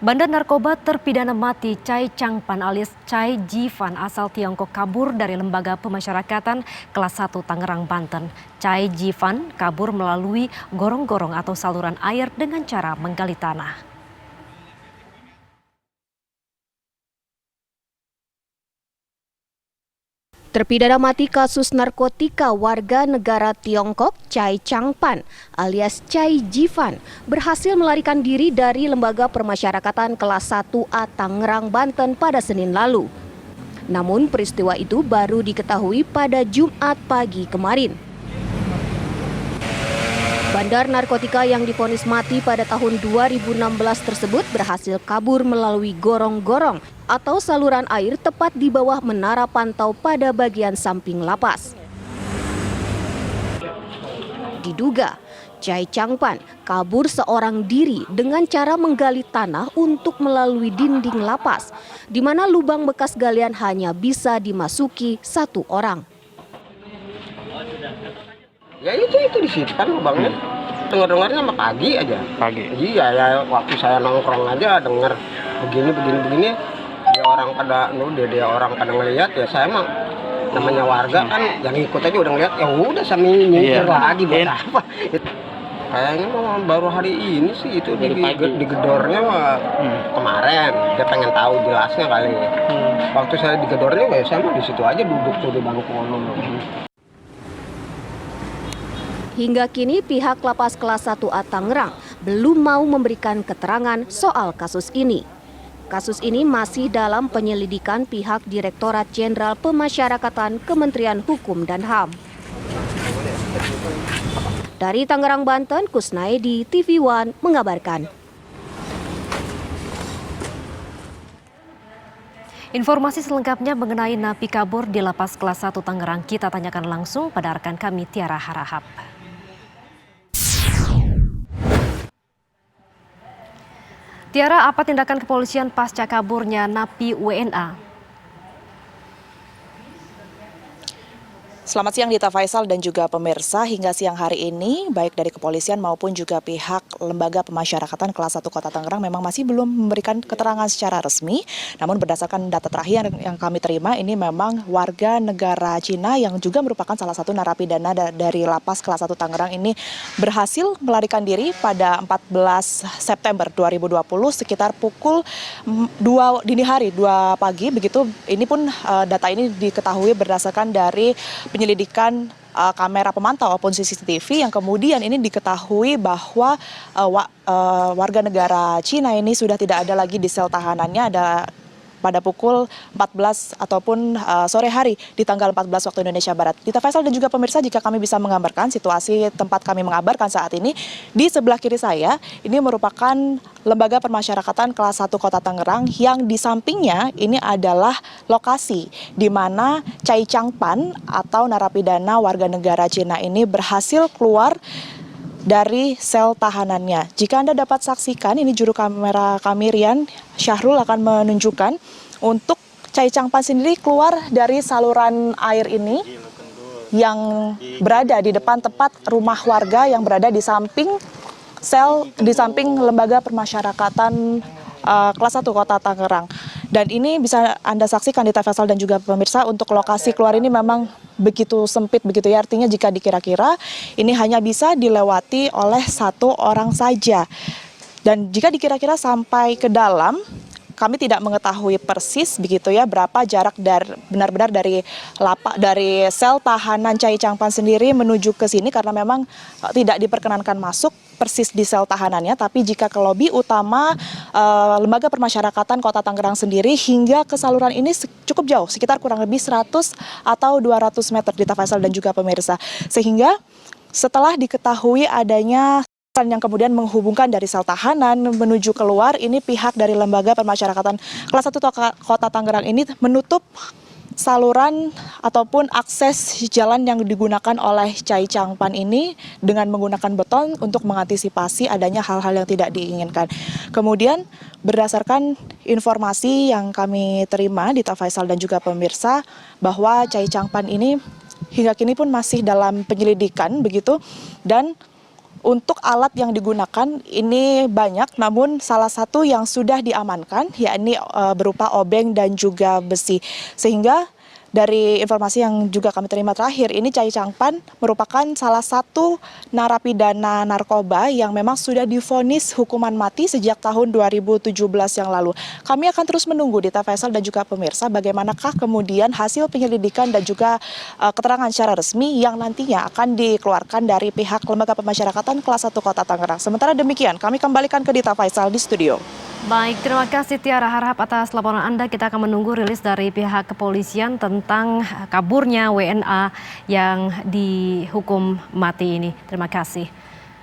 Bandar narkoba terpidana mati Chai Changpan alias Chai Jifan asal Tiongkok kabur dari Lembaga Pemasyarakatan kelas 1 Tangerang, Banten. Chai Jifan kabur melalui gorong-gorong atau saluran air dengan cara menggali tanah. Terpidana mati kasus narkotika warga negara Tiongkok Chai Changpan alias Chai Jifan berhasil melarikan diri dari Lembaga Permasyarakatan kelas 1A Tangerang, Banten pada Senin lalu. Namun peristiwa itu baru diketahui pada Jumat pagi kemarin. Bandar narkotika yang divonis mati pada tahun 2016 tersebut berhasil kabur melalui gorong-gorong atau saluran air tepat di bawah menara pantau pada bagian samping lapas. Diduga, Chai Changpan kabur seorang diri dengan cara menggali tanah untuk melalui dinding lapas, di mana lubang bekas galian hanya bisa dimasuki satu orang. Ya itu di situ kan lubangnya. Dengar-dengarnya sama pagi aja. Pagi? Iya, ya waktu saya nongkrong aja dengar begini. Dia orang pada ngelihat ya, saya mah namanya warga kan yang ikut aja udah ngelihat ya udah sambil nyingkir lagi buat apa. Kayaknya mah baru hari ini sih itu digedornya mah kemarin. Dia pengen tahu jelasnya kali. Waktu saya digedornya ya saya mah di situ aja duduk tuh di bangku Hingga kini pihak Lapas Kelas 1A Tangerang belum mau memberikan keterangan soal kasus ini. Kasus ini masih dalam penyelidikan pihak Direktorat Jenderal Pemasyarakatan Kementerian Hukum dan HAM. Dari Tangerang, Banten, Kusnaedi, TV One mengabarkan. Informasi selengkapnya mengenai napi kabur di Lapas Kelas 1 Tangerang kita tanyakan langsung pada rekan kami Tiara Harahap. Tiara, apa tindakan kepolisian pasca kaburnya napi WNA? Selamat siang Dita Faisal dan juga pemirsa. Hingga siang hari ini baik dari kepolisian maupun juga pihak Lembaga Pemasyarakatan kelas 1 Kota Tangerang memang masih belum memberikan keterangan secara resmi. Namun berdasarkan data terakhir yang kami terima, ini memang warga negara Cina yang juga merupakan salah satu narapidana dari Lapas kelas 1 Tangerang ini berhasil melarikan diri pada 14 September 2020 sekitar pukul 2 dini hari, 2 pagi begitu. Ini pun data ini diketahui berdasarkan dari penyelidikan kamera pemantau maupun CCTV yang kemudian ini diketahui bahwa warga negara Cina ini sudah tidak ada lagi di sel tahanannya pada pukul 14 ataupun sore hari di tanggal 14 waktu Indonesia Barat. Dita Faisal dan juga pemirsa, jika kami bisa menggambarkan situasi tempat kami mengabarkan saat ini, di sebelah kiri saya ini merupakan Lembaga Permasyarakatan kelas 1 Kota Tangerang yang di sampingnya ini adalah lokasi di mana Chai Changpan atau narapidana warga negara Cina ini berhasil keluar dari sel tahanannya. Jika Anda dapat saksikan, ini juru kamera kami Rian Syahrul akan menunjukkan untuk Chai Changpan sendiri keluar dari saluran air ini yang berada di depan tempat rumah warga yang berada di samping Lembaga Permasyarakatan kelas 1 Kota Tangerang. Dan ini bisa Anda saksikan di Faisal dan juga pemirsa, untuk lokasi keluar ini memang begitu sempit begitu ya. Artinya jika dikira-kira ini hanya bisa dilewati oleh satu orang saja. Dan jika dikira-kira sampai ke dalam, kami tidak mengetahui persis begitu ya berapa jarak benar-benar dari sel tahanan Chai Changpan sendiri menuju ke sini, karena memang tidak diperkenankan masuk persis di sel tahanannya. Tapi jika ke lobi utama Lembaga Permasyarakatan Kota Tangerang sendiri hingga ke saluran ini cukup jauh, sekitar kurang lebih 100 atau 200 meter Dita Faisal dan juga pemirsa. Sehingga setelah diketahui adanya yang kemudian menghubungkan dari sel tahanan menuju keluar, ini pihak dari Lembaga Permasyarakatan kelas 1 Kota Tangerang ini menutup saluran ataupun akses jalan yang digunakan oleh Chai Changpan ini dengan menggunakan beton untuk mengantisipasi adanya hal-hal yang tidak diinginkan. Kemudian berdasarkan informasi yang kami terima Dita Faisal dan juga pemirsa, bahwa Chai Changpan ini hingga kini pun masih dalam penyelidikan begitu, dan Untuk alat yang digunakan ini banyak, namun salah satu yang sudah diamankan yakni berupa obeng dan juga besi. Sehingga dari informasi yang juga kami terima terakhir, ini Chai Changpan merupakan salah satu narapidana narkoba yang memang sudah divonis hukuman mati sejak tahun 2017 yang lalu. Kami akan terus menunggu Dita Faisal dan juga pemirsa bagaimanakah kemudian hasil penyelidikan dan juga keterangan secara resmi yang nantinya akan dikeluarkan dari pihak Lembaga Pemasyarakatan Kelas 1 Kota Tangerang. Sementara demikian, kami kembalikan ke Dita Faisal di studio. Baik, terima kasih Tiara Harap atas laporan Anda. Kita akan menunggu rilis dari pihak kepolisian tentang kaburnya WNA yang dihukum mati ini. Terima kasih.